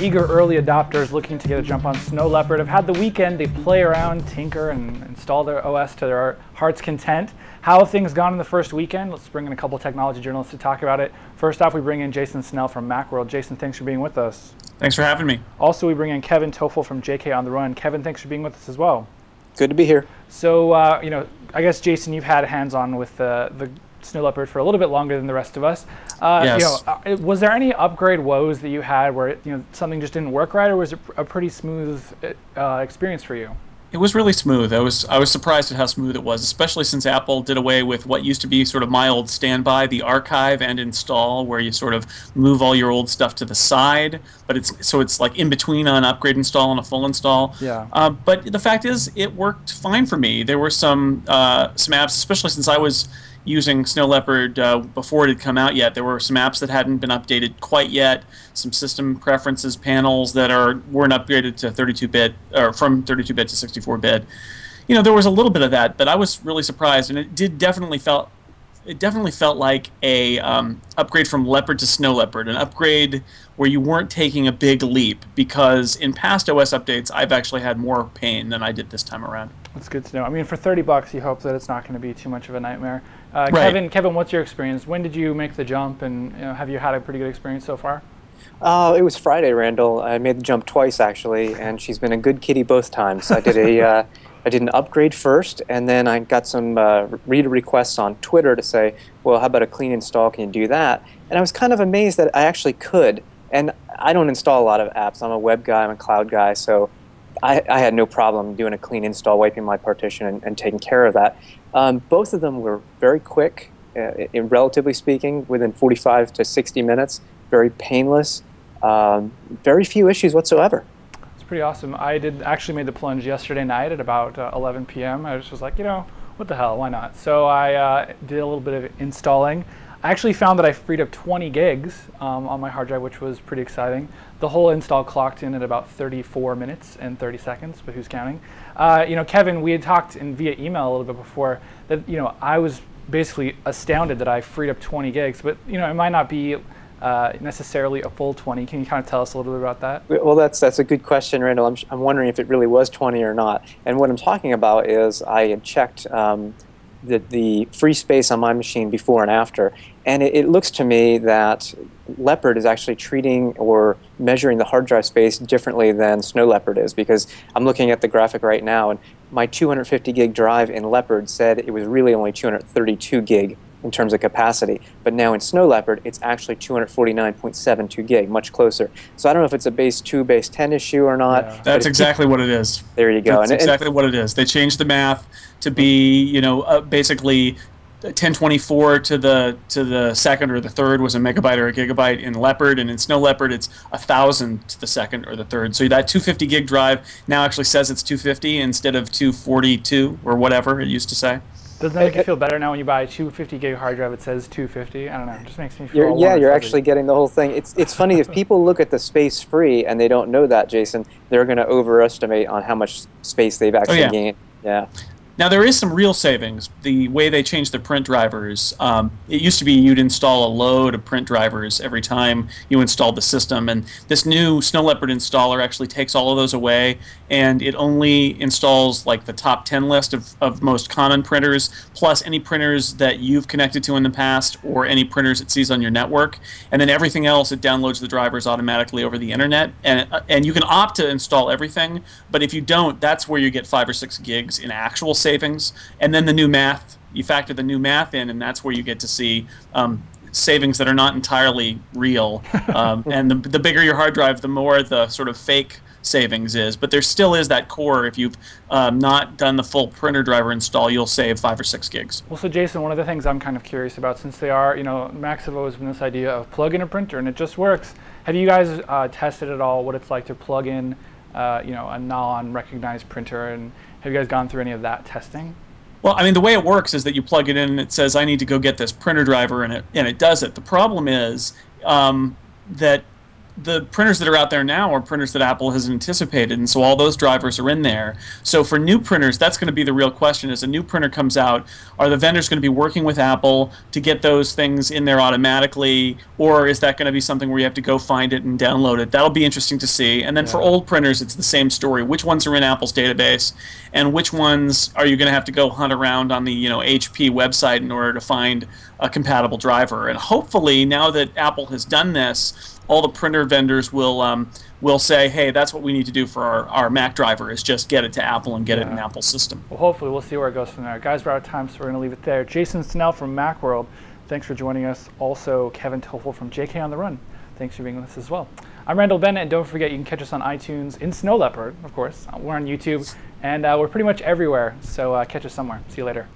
eager early adopters looking to get a jump on Snow Leopard have had the weekend. They play around, tinker, and install their OS to their heart's content. How have things gone in the first weekend? Let's bring in a couple technology journalists to talk about it. First off, we bring in Jason Snell from MacWorld. Jason, thanks for being with us. Thanks for having me. Also, we bring in Kevin Tofel from JKOnTheRun. Kevin, thanks for being with us as well. Good to be here. So, I guess, Jason, you've had hands-on with the Snow Leopard for a little bit longer than the rest of us. Yes. Was there any upgrade woes that you had where something just didn't work right, or was it a pretty smooth experience for you? It was really smooth. I was surprised at how smooth it was, especially since Apple did away with what used to be sort of my old standby, the archive and install, where you sort of move all your old stuff to the side, but it's like in between an upgrade install and a full install. Yeah. But the fact is, it worked fine for me. There were some apps, especially since I was using Snow Leopard before it had come out yet. There were some apps that hadn't been updated quite yet, some system preferences panels that weren't upgraded to 32-bit, or from 32-bit to 64-bit. There was a little bit of that, but I was really surprised, and it definitely felt like a upgrade from Leopard to Snow Leopard, an upgrade where you weren't taking a big leap, because in past OS updates, I've actually had more pain than I did this time around. That's good to know. I mean, for $30, you hope that it's not going to be too much of a nightmare. Right. Kevin, what's your experience? When did you make the jump, and have you had a pretty good experience so far? It was Friday, Randall. I made the jump twice, actually, and she's been a good kitty both times. I did I did an upgrade first, and then I got some reader requests on Twitter to say, well, how about a clean install? Can you do that? And I was kind of amazed that I actually could. And I don't install a lot of apps. I'm a web guy, I'm a cloud guy, so I had no problem doing a clean install, wiping my partition, and taking care of that. Both of them were very quick, relatively speaking, within 45 to 60 minutes, very painless, very few issues whatsoever. It's pretty awesome. I actually made the plunge yesterday night at about 11 p.m. I was just like, what the hell, why not? So I did a little bit of installing. I actually found that I freed up 20 gigs on my hard drive, which was pretty exciting. The whole install clocked in at about 34 minutes and 30 seconds, but who's counting? Kevin, we had talked via email a little bit before that, I was basically astounded that I freed up 20 gigs, but, it might not be necessarily a full 20. Can you kind of tell us a little bit about that? Well, that's a good question, Randall. I'm wondering if it really was 20 or not. And what I'm talking about is I had checked the free space on my machine before and after, and it looks to me that Leopard is actually treating or measuring the hard drive space differently than Snow Leopard is, because I'm looking at the graphic right now, and my 250 gig drive in Leopard said it was really only 232 gig in terms of capacity, but now in Snow Leopard it's actually 249.72 gig, much closer. So I don't know if it's a base 2, base 10 issue or not. Yeah. That's exactly what it is. There you go. That's exactly what it is. They changed the math to be, basically 1024 to the second or the third was a megabyte or a gigabyte in Leopard, and in Snow Leopard it's 1,000 to the second or the third. So that 250 gig drive now actually says it's 250 instead of 242 or whatever it used to say. Doesn't that make you feel better now when you buy a 250 gig hard drive? It says 250. I don't know. It just makes me feel. You're actually getting the whole thing. It's funny, if people look at the space free and they don't know that, Jason, they're going to overestimate on how much space they've actually gained. Yeah. Now, there is some real savings. The way they changed the print drivers, it used to be you'd install a load of print drivers every time you installed the system, and this new Snow Leopard installer actually takes all of those away, and it only installs like the top 10 list of most common printers, plus any printers that you've connected to in the past, or any printers it sees on your network, and then everything else, it downloads the drivers automatically over the internet, and you can opt to install everything, but if you don't, that's where you get 5 or 6 gigs in actual savings, and then the new math, you factor the new math in, and that's where you get to see savings that are not entirely real. And the bigger your hard drive, the more the sort of fake savings is. But there still is that core. If you've not done the full printer driver install, you'll save 5 or 6 gigs. Well, so Jason, one of the things I'm kind of curious about, since they are, Macs have always been this idea of plug in a printer and it just works. Have you guys tested at all what it's like to plug in a non-recognized printer, and have you guys gone through any of that testing? Well, I mean, the way it works is that you plug it in and it says, I need to go get this printer driver, and it does it. The problem is that the printers that are out there now are printers that Apple has anticipated, and so all those drivers are in there. So for new printers, that's going to be the real question. As a new printer comes out, are the vendors going to be working with Apple to get those things in there automatically, or is that going to be something where you have to go find it and download it? That'll be interesting to see. And then for old printers, it's the same story. Which ones are in Apple's database, and which ones are you going to have to go hunt around on the HP website in order to find a compatible driver? And hopefully, now that Apple has done this, all the printer vendors will say, hey, that's what we need to do for our Mac driver, is just get it to Apple and get it in Apple's system. Well, hopefully we'll see where it goes from there. Guys, we're out of time, so we're going to leave it there. Jason Snell from MacWorld, thanks for joining us. Also, Kevin Tofel from JKOnTheRun, thanks for being with us as well. I'm Randall Bennett, and don't forget you can catch us on iTunes, in Snow Leopard, of course. We're on YouTube, and we're pretty much everywhere, so catch us somewhere. See you later.